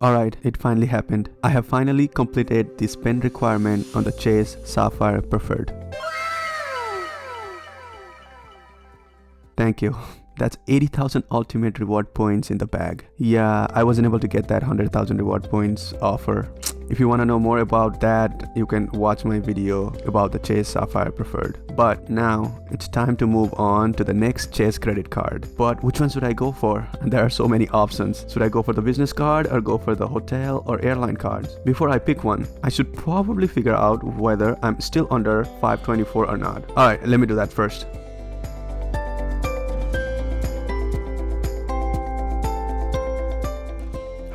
Alright, it finally happened. I have finally completed the spend requirement on the Chase Sapphire Preferred. Thank you. That's 80,000 ultimate reward points in the bag. Yeah, I wasn't able to get that 100,000 reward points offer. If you want to know more about that, you can watch my video about the Chase Sapphire Preferred. But now it's time to move on to the next Chase credit card. But which one should I go for? There are so many options. Should I go for the business card or go for the hotel or airline cards? Before I pick one, I should probably figure out whether I'm still under 524 or not. Alright, let me do that first.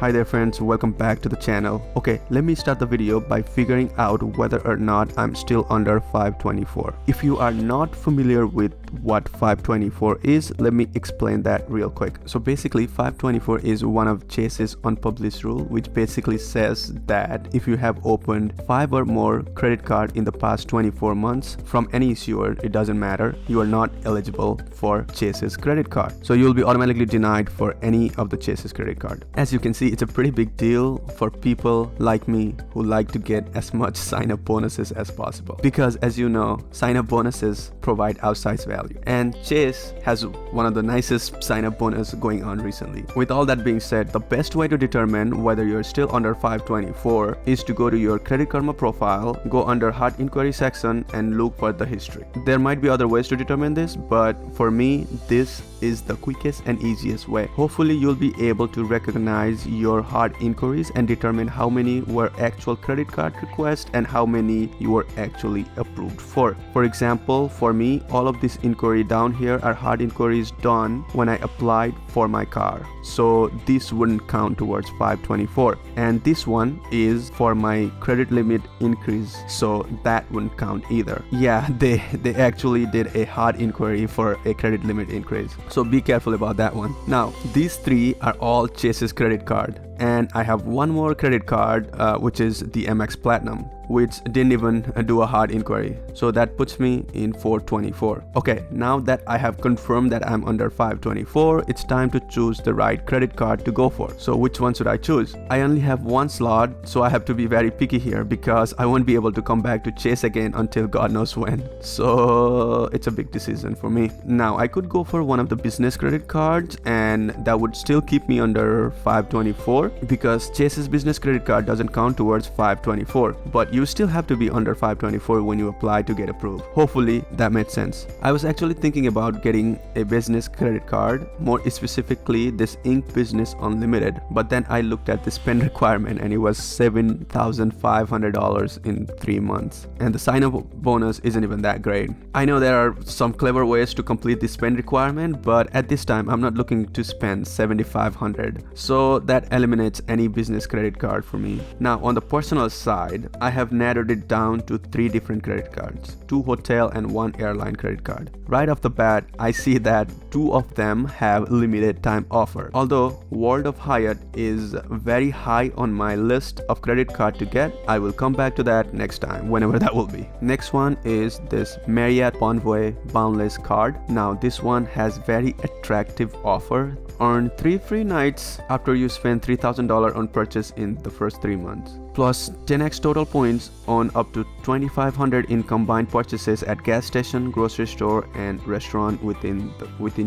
Hi there friends, welcome back to the channel. Okay, let me start the video by figuring out whether or not I'm still under 524. If you are not familiar with what 524 is, let me explain that real quick. So basically 524 is one of Chase's unpublished rule, which basically says that if you have opened 5 or more credit card in the past 24 months from any issuer, it doesn't matter, you are not eligible for Chase's credit card. So you'll be automatically denied for any of the Chase's credit card. As you can see, it's a pretty big deal for people like me who like to get as much sign-up bonuses as possible. Because as you know, sign-up bonuses provide outsized value. And Chase has one of the nicest sign-up bonus going on recently. With all that being said, the best way to determine whether you're still under 524 is to go to your Credit Karma profile, go under Hot Inquiry section and look for the history. There might be other ways to determine this, but for me, this is the quickest and easiest way. Hopefully you'll be able to recognize your hot inquiries and determine how many were actual credit card requests and how many you were actually approved for. For example, for me, all of these inquiries down here are hard inquiries done when I applied for my car. So this wouldn't count towards 524. And this one is for my credit limit increase. So that wouldn't count either. Yeah, they actually did a hard inquiry for a credit limit increase. So be careful about that one. Now, these three are all Chase's credit card. And I have one more credit card, which is the MX Platinum, which didn't even do a hard inquiry. So that puts me in 424. Okay, now that I have confirmed that I'm under 524, it's time to choose the right credit card to go for. So which one should I choose? I only have one slot, so I have to be very picky here because I won't be able to come back to Chase again until God knows when. So it's a big decision for me. Now, I could go for one of the business credit cards and that would still keep me under 524 because Chase's business credit card doesn't count towards 524, but you still have to be under 524 when you apply to get approved. Hopefully that made sense. I was actually thinking about getting a business credit card, more specifically this Ink Business Unlimited, but then I looked at the spend requirement and it was $7,500 in 3 months, and the sign-up bonus isn't even that great. I know there are some clever ways to complete the spend requirement, but at this time I'm not looking to spend $7,500, so that eliminates any business credit card for me. Now on the personal side, I have narrowed it down to 3 different credit cards, 2 hotel and 1 airline credit card. Right off the bat, I see that 2 of them have limited time offer. Although World of Hyatt is very high on my list of credit card to get, I will come back to that next time, whenever that will be. Next one is this Marriott Bonvoy Boundless card. Now this one has very attractive offer. Earn 3 free nights after you spend $3,000 on purchase in the first 3 months. Plus 10x total points on up to $2,500 in combined purchases at gas station, grocery store, and restaurant within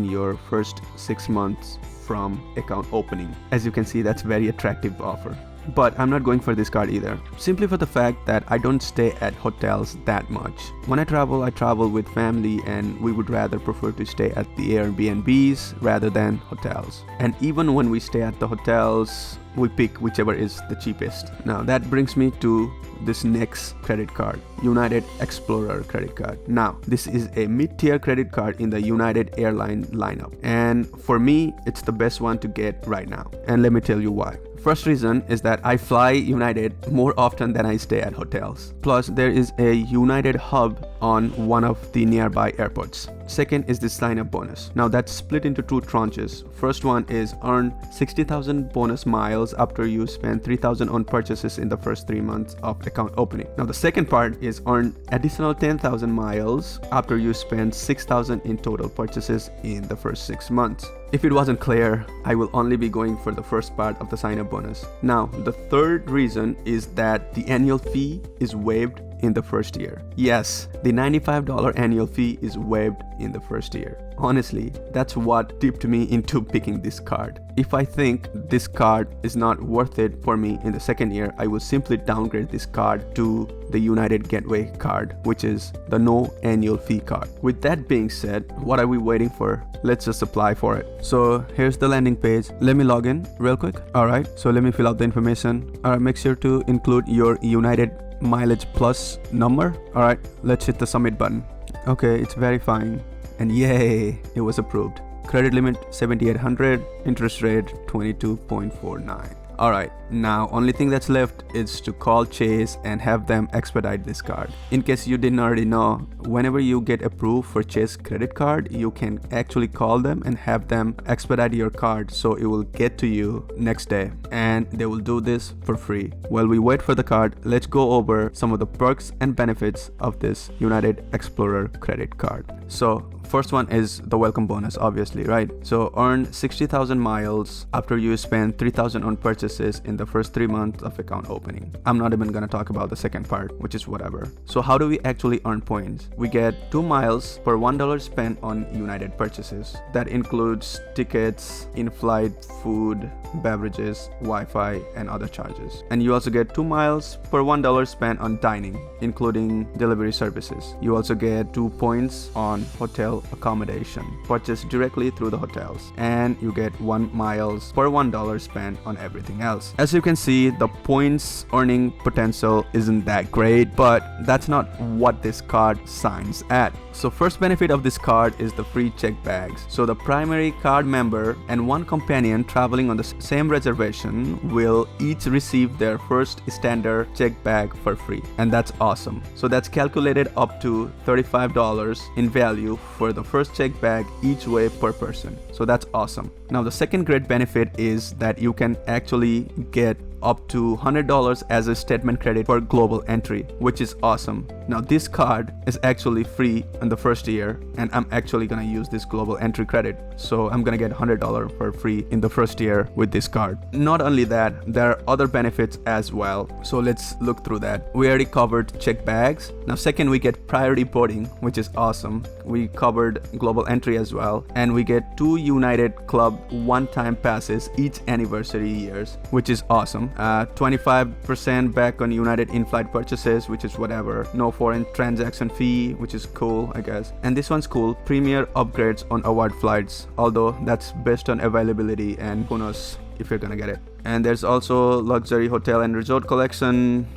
your first 6 months from account opening. As you can see, that's very attractive offer. But I'm not going for this card either, simply for the fact that I don't stay at hotels that much. When I travel with family and we would rather prefer to stay at the Airbnbs rather than hotels. And even when we stay at the hotels, we pick whichever is the cheapest. Now that brings me to this next credit card, United Explorer credit card. Now this is a mid-tier credit card in the United Airline lineup, and for me it's the best one to get right now, and let me tell you why. First reason is that I fly United more often than I stay at hotels. Plus there is a United hub on one of the nearby airports. Second is the sign-up bonus. Now that's split into two tranches. First one is earn 60,000 bonus miles after you spend 3,000 on purchases in the first 3 months of account opening. Now the second part is earn additional 10,000 miles after you spend 6,000 in total purchases in the first 6 months. If it wasn't clear, I will only be going for the first part of the sign-up bonus. Now, the third reason is that the annual fee is waived in the first year. Yes, the $95 annual fee is waived in the first year. Honestly, that's what tipped me into picking this card. If I think this card is not worth it for me in the second year, I will simply downgrade this card to the United Gateway card, which is the no annual fee card. With that being said, what are we waiting for? Let's just apply for it. So here's the landing page. Let me log in real quick. Alright, so let me fill out the information. Alright, make sure to include your United Mileage Plus number. Alright, let's hit the submit button. Okay, it's verifying. And yay, it was approved. Credit limit 7,800, interest rate 22.49. Alright, now only thing that's left is to call Chase and have them expedite this card. In case you didn't already know, whenever you get approved for Chase credit card, you can actually call them and have them expedite your card so it will get to you next day, and they will do this for free. While we wait for the card, let's go over some of the perks and benefits of this United Explorer credit card. So first one is the welcome bonus, obviously, right? So earn 60,000 miles after you spend 3,000 on purchases in the first 3 months of account opening. I'm not even gonna talk about the second part, which is whatever. So how do we actually earn points? We get 2 miles per $1 spent on United purchases. That includes tickets, in-flight food, beverages, Wi-Fi, and other charges. And you also get 2 miles per $1 spent on dining, including delivery services. You also get 2 points on hotel accommodation purchased directly through the hotels, and you get 1 miles per $1 spent on everything else. As you can see, the points earning potential isn't that great, but that's not what this card signs at. So first benefit of this card is the free check bags. So the primary card member and one companion traveling on the same reservation will each receive their first standard check bag for free, and that's awesome. So that's calculated up to $35 in value for the first check bag each way per person. So that's awesome. Now the second great benefit is that you can actually get up to $100 as a statement credit for global entry, which is awesome. Now this card is actually free in the first year, and I'm actually gonna use this global entry credit, so I'm gonna get $100 for free in the first year with this card. Not only that, there are other benefits as well, so let's look through that. We already covered check bags. Now second, we get priority boarding, which is awesome. We covered global entry as well, and we get 2 United Club one-time passes each anniversary years, which is awesome. 25% back on United in-flight purchases, which is whatever. No foreign transaction fee, which is cool, I guess. And this one's cool, premier upgrades on award flights, although that's based on availability and who knows if you're gonna get it. And there's also luxury hotel and resort collection,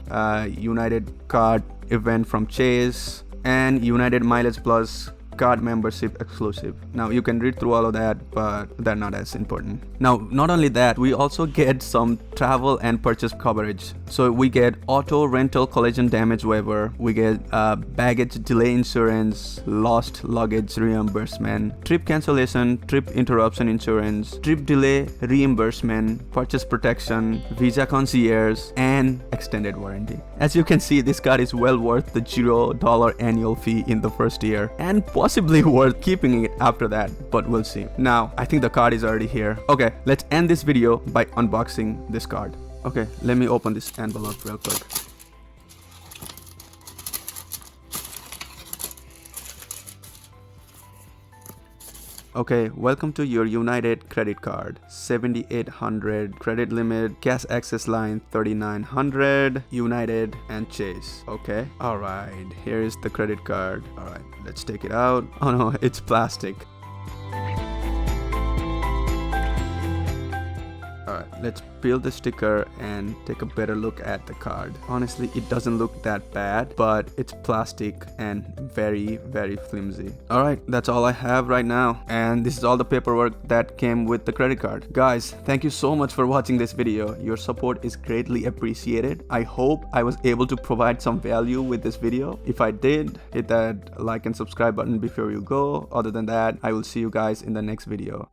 United card event from Chase, and United Mileage Plus card membership exclusive. Now you can read through all of that, but they're not as important. Now not only that, we also get some travel and purchase coverage. So we get auto rental collision damage waiver, we get baggage delay insurance, lost luggage reimbursement, trip cancellation, trip interruption insurance, trip delay reimbursement, purchase protection, visa concierge, and extended warranty. As you can see, this card is well worth the $0 annual fee in the first year, and possibly worth keeping it after that, but we'll see. Now, I think the card is already here. Okay, let's end this video by unboxing this card. Okay, let me open this envelope real quick. Okay, welcome to your United credit card. 7,800 credit limit, cash access line 3,900, United and Chase. Okay, all right, here is the credit card. All right, let's take it out. Oh no, it's plastic. All right, let's peel the sticker and take a better look at the card. Honestly, it doesn't look that bad, but it's plastic and very flimsy. Alright, that's all I have right now, and this is all the paperwork that came with the credit card. Guys, thank you so much for watching this video. Your support is greatly appreciated. I hope I was able to provide some value with this video. If I did, hit that like and subscribe button before you go. Other than that, I will see you guys in the next video.